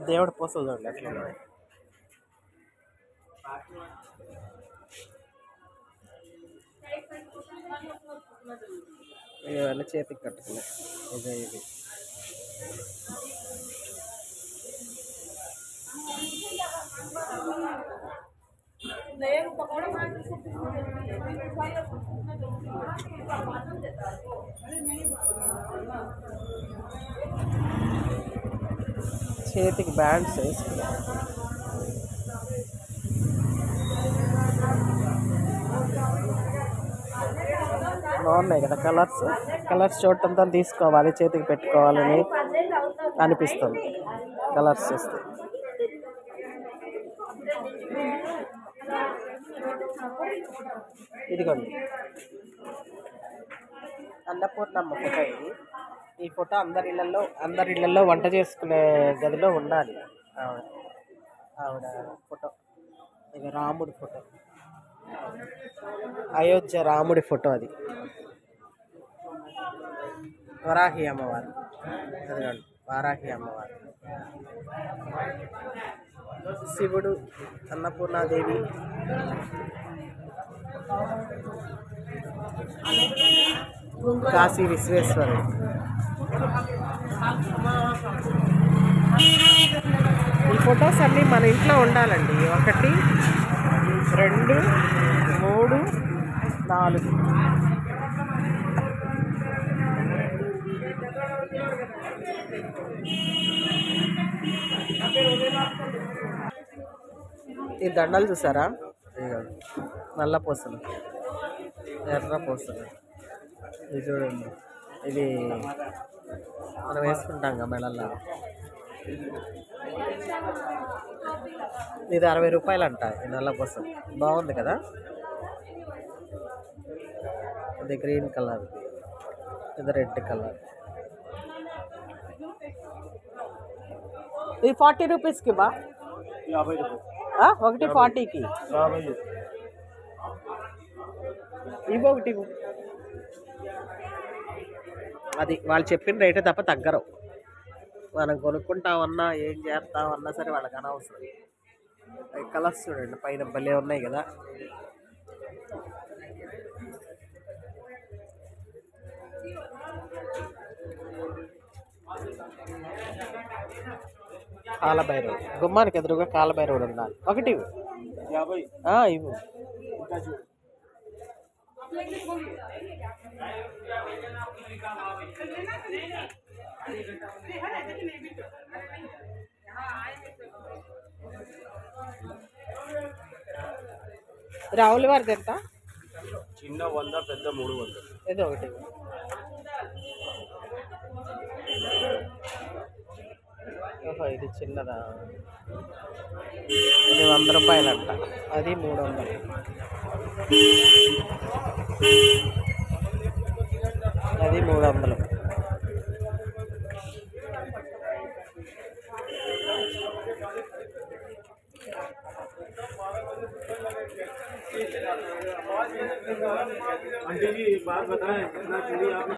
దేవుడి పూసలు చూడండి ఎట్లా ఉన్నాయి. ఇవన్నీ చేతికి కట్టుకున్నాయి. ఇదే ఇది చేతికి బ్యాండ్స్ వేసుకున్నాయి. బాగున్నాయి కదా కలర్స్. కలర్స్ చూడటంతో తీసుకోవాలి, చేతికి పెట్టుకోవాలని అనిపిస్తుంది కలర్స్ చూస్తే. ఇదిగోండి అన్నపూర్ణమ్మ ఫోటో ఇది. ఈ ఫోటో అందరి ఇళ్లలో వంట చేసుకునే గదిలో ఉండాలి. ఆవిడ ఫోటో. ఇక రాముడి ఫోటో, అయోధ్య రాముడి ఫోటో అది. వరాహి అమ్మవారు, అదిగోండి వారాహి అమ్మవారు. శివుడు, అన్నపూర్ణాదేవి, కాశీ విశ్వేశ్వరుడు. ఈ ఫొటోస్ అన్నీ మన ఇంట్లో ఉండాలండి. 1 2 3 4. ఈ దండలు చూసారా? నల్ల పూసలు, ఎర్ర పూసలు. ఇది చూడండి, ఇది మనం వేసుకుంటాం కదా మెడల్లో. ఇది 60 రూపాయలు అంట ఈ నల్ల పూసలు. బాగుంది కదా. ఇది గ్రీన్ కలర్, ఇది రెడ్ కలర్. ఇది 40 రూపీస్కి బా. 50 రూపాయలు. ఒకటి 40కి. ఇవి ఒకటి. అది వాళ్ళు చెప్పిన రేటే తప్ప తగ్గరు. మనం కొనుక్కుంటామన్నా ఏం చేస్తామన్నా సరే వాళ్ళకి అనవసరం. కలర్స్ చూడండి పైన భలే ఉన్నాయి కదా. కాలభైరవుడు, గుమ్మానికి ఎదురుగా కాలభైరవుడు ఉండాలి. ఒకటి ఇవ్వు. ఇవ్వు. రావుల వారిది ఎంత? చిన్న 100, పెద్ద 300. ఏదో ఒకటి. ఓహో ఇది చిన్నదా. ఇది 100 రూపాయలు అంట, అది 300. అది 300. आंटी जी बात बताएं कितना चूड़ी आप